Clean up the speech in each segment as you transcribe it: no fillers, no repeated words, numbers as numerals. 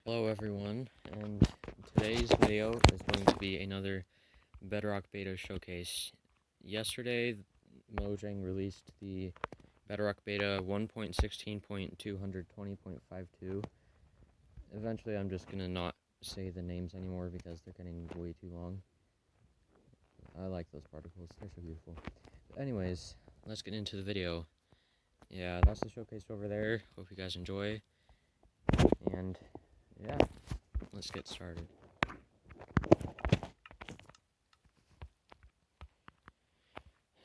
Hello everyone, and today's video is going to be another Bedrock Beta showcase. Yesterday, Mojang released the Bedrock Beta 1.16.220.52. Eventually I'm just gonna not say the names anymore because they're getting way too long. I like those particles, they're so beautiful. But anyways, let's get into the video. Yeah, that's the showcase over there. Hope you guys enjoy. And yeah, let's get started.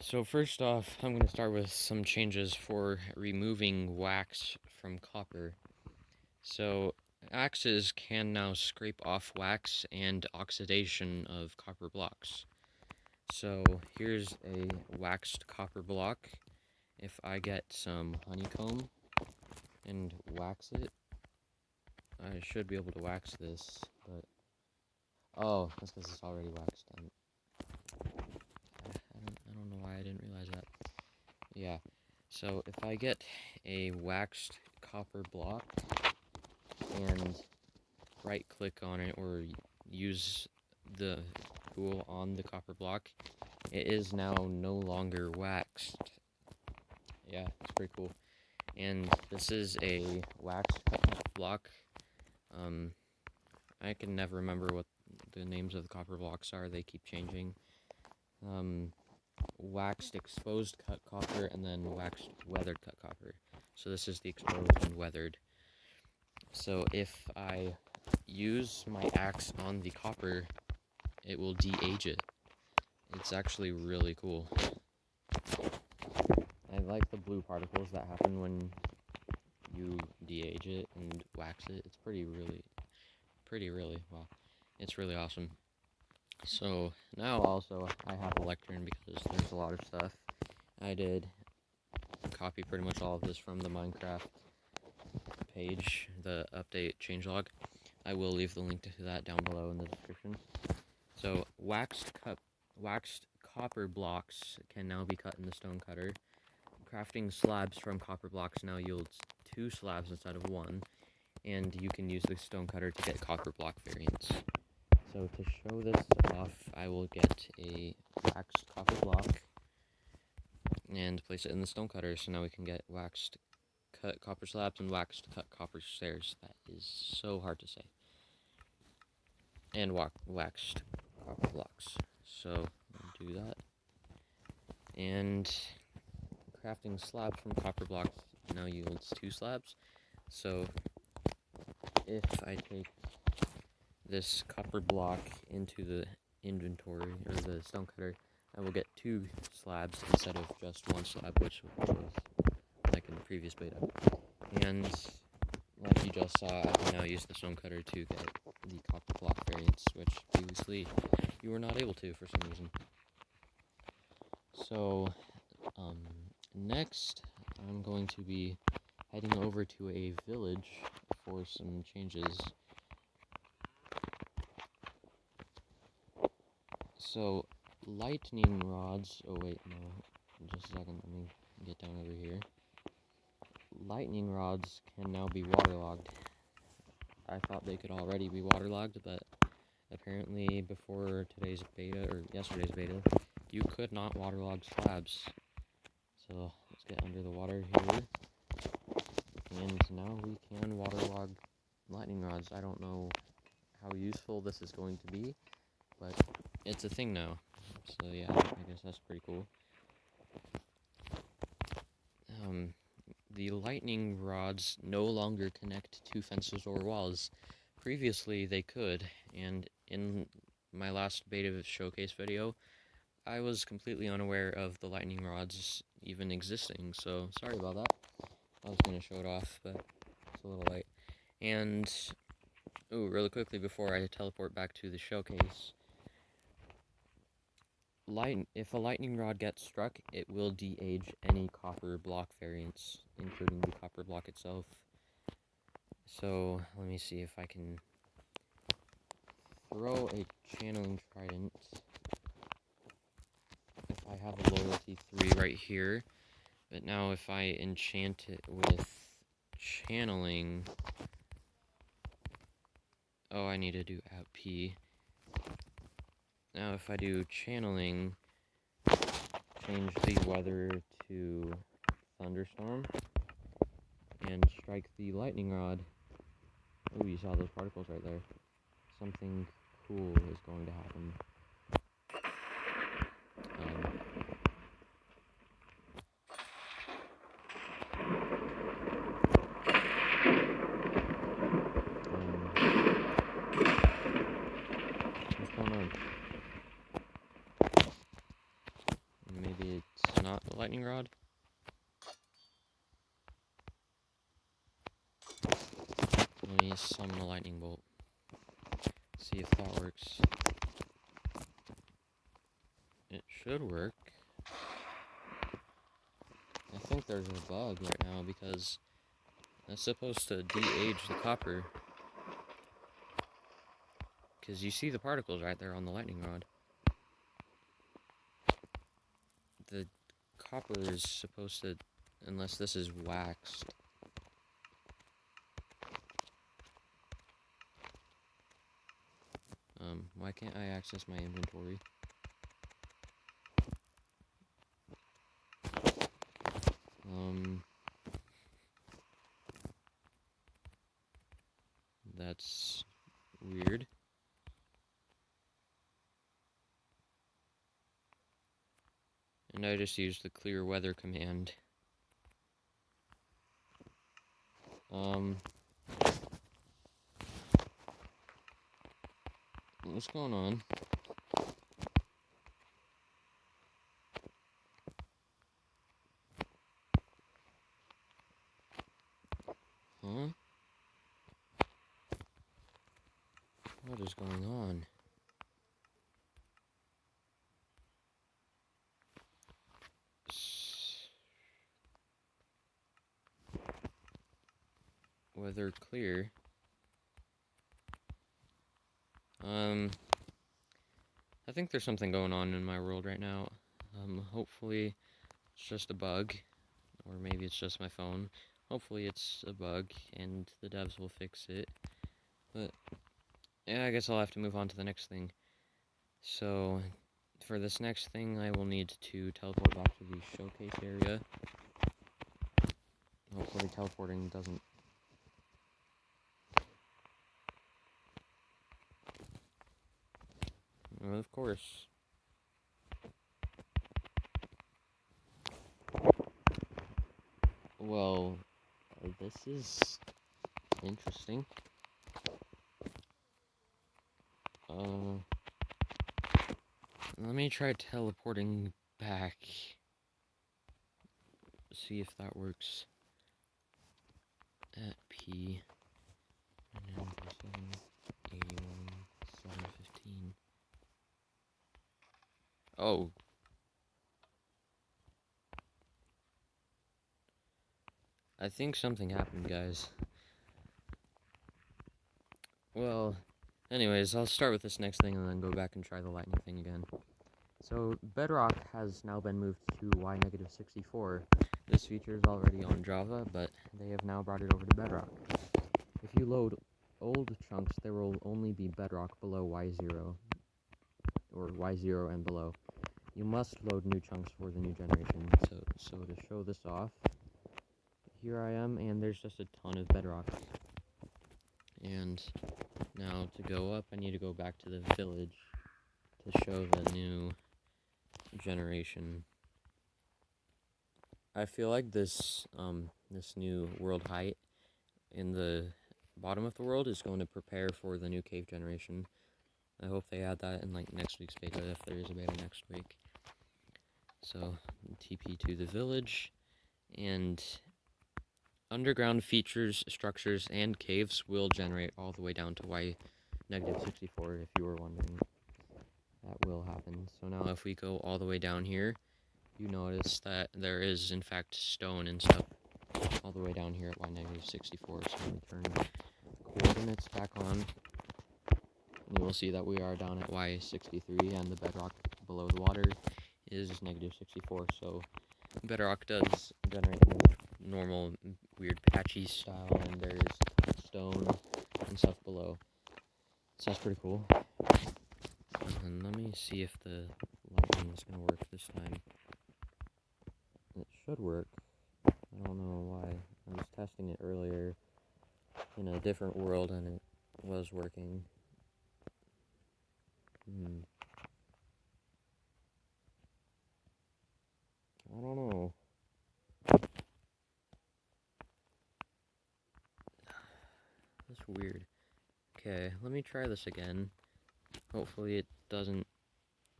So first off, I'm going to start with some changes for removing wax from copper. So axes can now scrape off wax and oxidation of copper blocks. So here's a waxed copper block. If I get some honeycomb and wax it, I should be able to wax this, but oh, that's because it's already waxed. I don't know why I didn't realize that. Yeah, so if I get a waxed copper block and right click on it or use the tool on the copper block, it is now no longer waxed. Yeah, it's pretty cool. And this is a waxed block. I can never remember what the names of the copper blocks are, they keep changing. Waxed exposed cut copper and then waxed weathered cut copper. So this is the exposed and weathered. So if I use my axe on the copper, it will de-age it. It's actually really cool. I like the blue particles that happen when you de-age it and wax it. It's wow. It's really awesome. So now also I have a lectern because there's a lot of stuff. I did copy pretty much all of this from the Minecraft page, the update changelog. I will leave the link to that down below in the description. So waxed copper blocks can now be cut in the stone cutter. Crafting slabs from copper blocks now yields 2 slabs instead of 1, and you can use the stone cutter to get copper block variants. So to show this off, I will get a waxed copper block and place it in the stone cutter, so now we can get waxed cut copper slabs and waxed cut copper stairs. That is so hard to say. And waxed copper blocks. So I'll do that. And crafting slabs from copper blocks now yields 2 slabs. So if I take this copper block into the inventory or the stone cutter, I will get 2 slabs instead of just 1 slab, which was like in the previous beta. And like you just saw, I can now use the stone cutter to get the copper block variants, which previously you were not able to for some reason. So next I'm going to be heading over to a village for some changes. So lightning rods, oh wait, no, just a second, let me get down over here. Lightning rods can now be waterlogged. I thought they could already be waterlogged, but apparently before today's beta, or yesterday's beta, you could not waterlog slabs. So let's get under the water here. And now we can waterlog lightning rods. I don't know how useful this is going to be, but it's a thing now. So yeah, I guess that's pretty cool. The lightning rods no longer connect to fences or walls. Previously they could, and in my last beta showcase video, I was completely unaware of the lightning rods even existing, so sorry about that. I was going to show it off, but it's a little late. And, ooh, really quickly before I teleport back to the showcase, if a lightning rod gets struck, it will de-age any copper block variants, including the copper block itself. So, let me see if I can throw a channeling trident. If I have a loyalty 3 right here, but now if I enchant it with channeling, Oh, I need to do out P. Now if I do channeling, change the weather to thunderstorm, and strike the lightning rod. Oh, you saw those particles right there. Something cool is going to happen. What's going on? Maybe it's not the lightning rod? Let me summon a lightning bolt. See if that works. It should work. I think there's a bug right now because that's supposed to de-age the copper. Because you see the particles right there on the lightning rod. The copper is supposed to, unless this is waxed. Why can't I access my inventory? That's weird. And I just used the clear weather command. What's going on? Huh? What is going on? Weather clear. I think there's something going on in my world right now. Hopefully it's just a bug, or maybe it's just my phone. Hopefully it's a bug, and the devs will fix it. But, yeah, I guess I'll have to move on to the next thing. So, for this next thing, I will need to teleport back to the showcase area. Hopefully teleporting doesn't... Well, of course. Well, this is interesting. Let me try teleporting back. See if that works. At P. 81, 715. Oh. I think something happened, guys. Well, anyways, I'll start with this next thing and then go back and try the lightning thing again. So, Bedrock has now been moved to Y-64. This feature is already on Java, but they have now brought it over to Bedrock. If you load old chunks, there will only be Bedrock below Y0, or Y0 and below. You must load new chunks for the new generation. So to show this off, here I am, and there's just a ton of Bedrock. And now to go up, I need to go back to the village to show the new generation. I feel like this new world height in the bottom of the world is going to prepare for the new cave generation. I hope they add that in like next week's beta, if there is a beta next week. So, TP to the village, and underground features, structures, and caves will generate all the way down to Y-64, if you were wondering. That will happen. So now if we go all the way down here, you notice that there is, in fact, stone and stuff all the way down here at Y-64. So let me turn the coordinates back on, and you will see that we are down at Y-63, and the bedrock below the water is -64. So bedrock does generate normal, weird, patchy style, and there is stone and stuff below. So that's pretty cool. And let me see if the lightning is going to work this time. It should work. I don't know why. I was testing it earlier in a different world and it was working. I don't know. That's weird. Okay, let me try this again. Hopefully it doesn't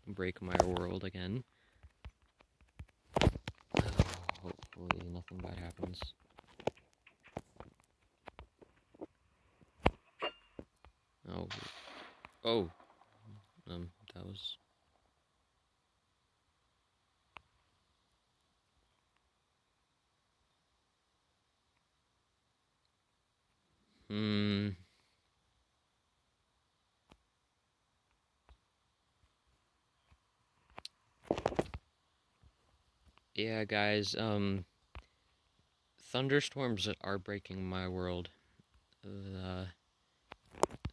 break my world again. Hopefully nothing bad happens. Oh, that was... Yeah, guys, thunderstorms are breaking my world.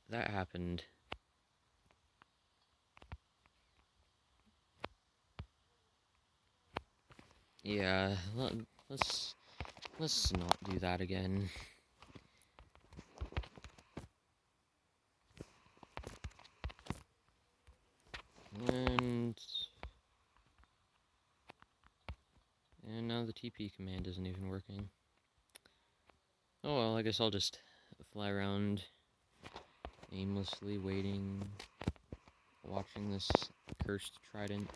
That happened. Yeah, let's not do that again. And now the TP command isn't even working. Oh well, I guess I'll just fly around aimlessly waiting, watching this cursed trident.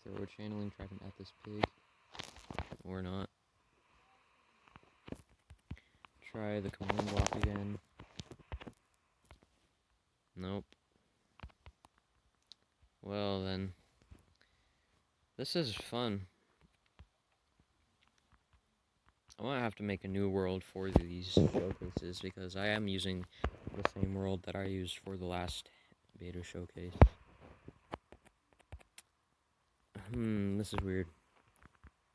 Throw a channeling trident at this pig. Or not. Try the command block again. Nope. Well then. This is fun. I might have to make a new world for these showcases because I am using the same world that I used for the last beta showcase. This is weird.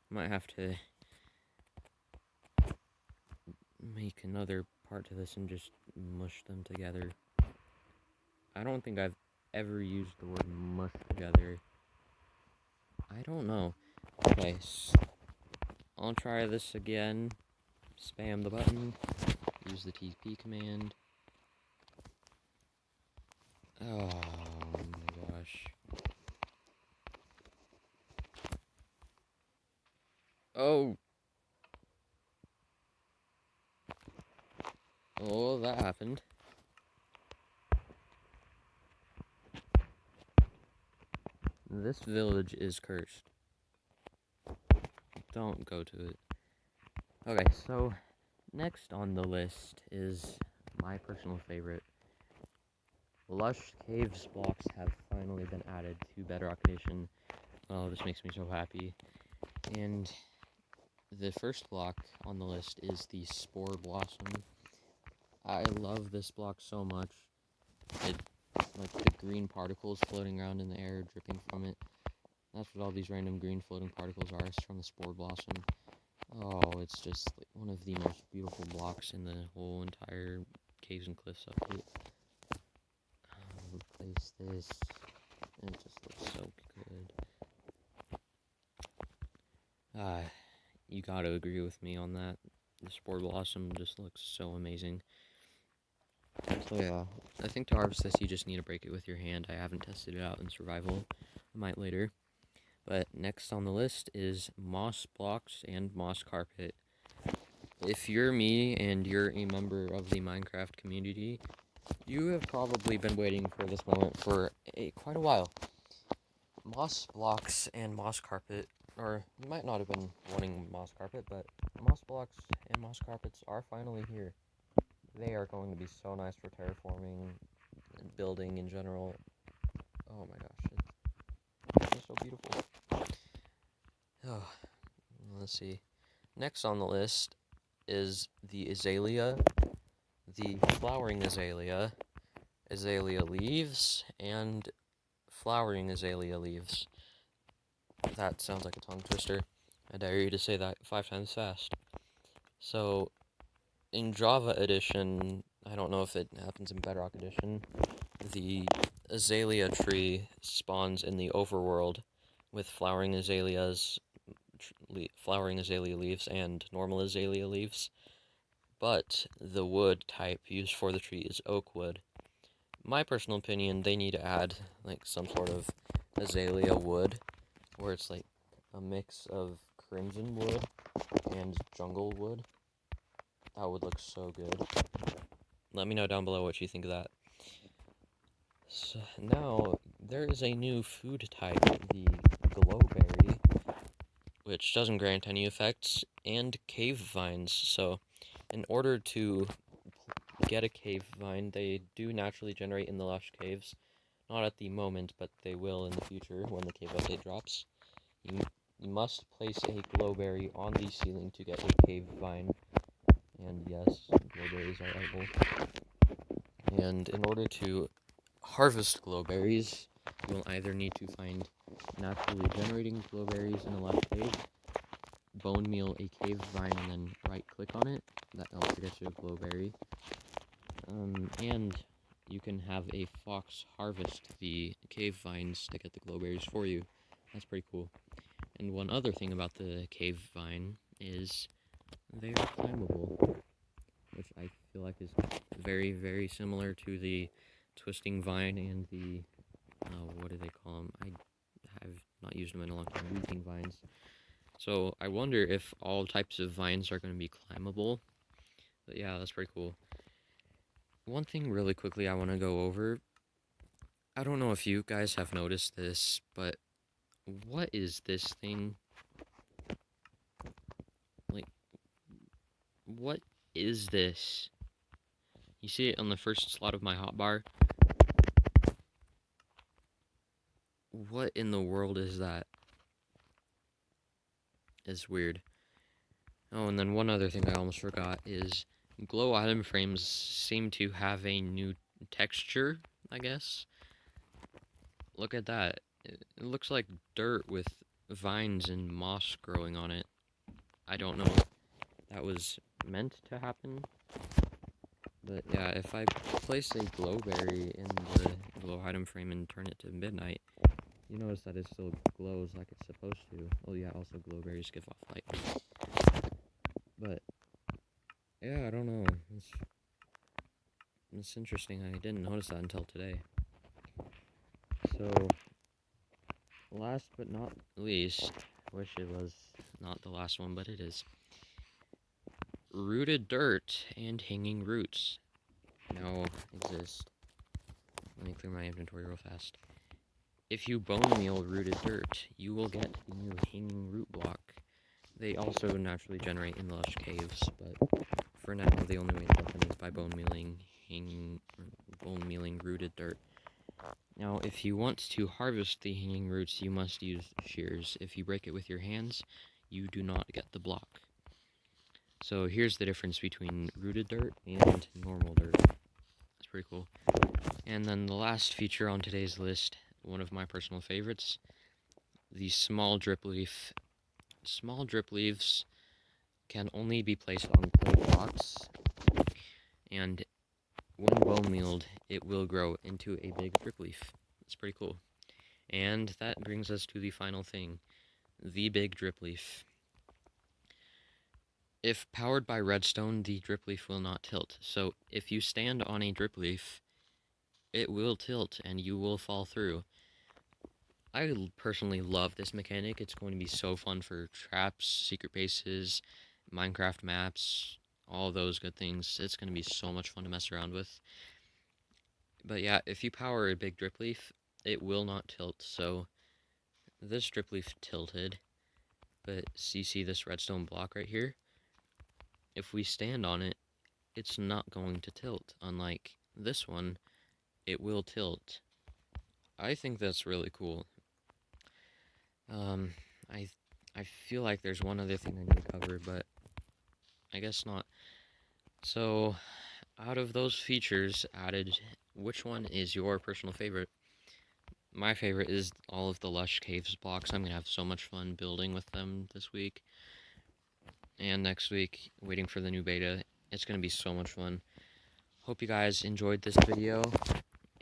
Might have to make another part to this and just mush them together. I don't think I've ever used the word mush together. I don't know. Okay, I'll try this again. Spam the button. Use the TP command. Oh my gosh. Oh! Oh, that happened. This village is cursed. Don't go to it. Okay, so next on the list is my personal favorite. Lush Caves blocks have finally been added to Bedrock Edition. Oh, this makes me so happy. And the first block on the list is the Spore Blossom. I love this block so much. Like the green particles floating around in the air, dripping from it. That's what all these random green floating particles are. It's from the Spore Blossom. Oh, it's just like one of the most beautiful blocks in the whole entire Caves and Cliffs update. Replace this. It just looks so good. You gotta agree with me on that. The Spore Blossom just looks so amazing. So yeah, I think to harvest this, you just need to break it with your hand. I haven't tested it out in survival. I might later. But next on the list is moss blocks and moss carpet. If you're me and you're a member of the Minecraft community, you have probably been waiting for this moment for quite a while. Moss blocks and moss carpet, or you might not have been wanting moss carpet, but moss blocks and moss carpets are finally here. They are going to be so nice for terraforming and building in general. Oh my gosh, it's so beautiful. Oh, let's see. Next on the list is the azalea, the flowering azalea, azalea leaves, and flowering azalea leaves. That sounds like a tongue twister. I dare you to say that 5 times fast. So, in Java Edition, I don't know if it happens in Bedrock Edition, the azalea tree spawns in the overworld with flowering flowering azalea leaves and normal azalea leaves, but the wood type used for the tree is oak wood. My personal opinion, they need to add like some sort of azalea wood where it's like a mix of crimson wood and jungle wood. That would look so good. Let me know down below what you think of that. So now there is a new food type, the glowberry, which doesn't grant any effects, and cave vines. So in order to get a cave vine, they do naturally generate in the lush caves. Not at the moment, but they will in the future when the cave update drops. You, you must place a glowberry on the ceiling to get a cave vine. And yes, glowberries are edible. And in order to harvest glowberries, you will either need to find naturally generating glowberries in a lush cave, bone meal a cave vine, and then right-click on it. That also gets you a glowberry. And you can have a fox harvest the cave vines to get the glowberries for you. That's pretty cool. And one other thing about the cave vine is they're climbable, which I feel like is very, very similar to the twisting vine and the, what do they call them? I have not used them in a long time, weeping vines. So I wonder if all types of vines are going to be climbable. But yeah, that's pretty cool. One thing really quickly I want to go over. I don't know if you guys have noticed this, but what is this thing? Like, what is this? You see it on the first slot of my hotbar? What in the world is that? It's weird. Oh, and then one other thing I almost forgot is glow item frames seem to have a new texture, I guess. Look at that. It looks like dirt with vines and moss growing on it. I don't know if that was meant to happen. But yeah, if I place a glowberry in the glow item frame and turn it to midnight, you notice that it still glows like it's supposed to. Oh yeah, also glowberries give off light. But yeah, I don't know. It's interesting. I didn't notice that until today. So, last but not least, wish it was not the last one, but it is. Rooted dirt and hanging roots now exist. Let me clear my inventory real fast. If you bone meal rooted dirt, you will get the new hanging root block. They also naturally generate in lush caves, but for now, the only way to get them is by bone mealing rooted dirt. Now, if you want to harvest the hanging roots, you must use shears. If you break it with your hands, you do not get the block. So here's the difference between rooted dirt and normal dirt. That's pretty cool. And then the last feature on today's list, one of my personal favorites, the small drip leaf. Small drip leaves can only be placed on clay blocks, and when bone mealed, it will grow into a big drip leaf. It's pretty cool. And that brings us to the final thing, the big drip leaf. If powered by redstone, the drip leaf will not tilt. So if you stand on a drip leaf, it will tilt and you will fall through. I personally love this mechanic. It's going to be so fun for traps, secret bases, Minecraft maps, all those good things. It's going to be so much fun to mess around with. But yeah, if you power a big drip leaf, it will not tilt. So this drip leaf tilted, but you see this redstone block right here? If we stand on it, it's not going to tilt. Unlike this one, it will tilt. I think that's really cool. I feel like there's one other thing I need to cover, but I guess not. So, out of those features added, which one is your personal favorite? My favorite is all of the Lush Caves blocks. I'm going to have so much fun building with them this week. and next week, waiting for the new beta. It's going to be so much fun. Hope you guys enjoyed this video,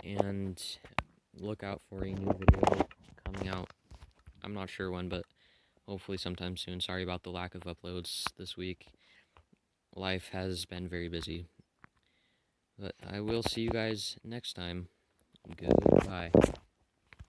and look out for a new video coming out. I'm not sure when, but hopefully sometime soon. Sorry about the lack of uploads this week. Life has been very busy. But I will see you guys next time. Goodbye.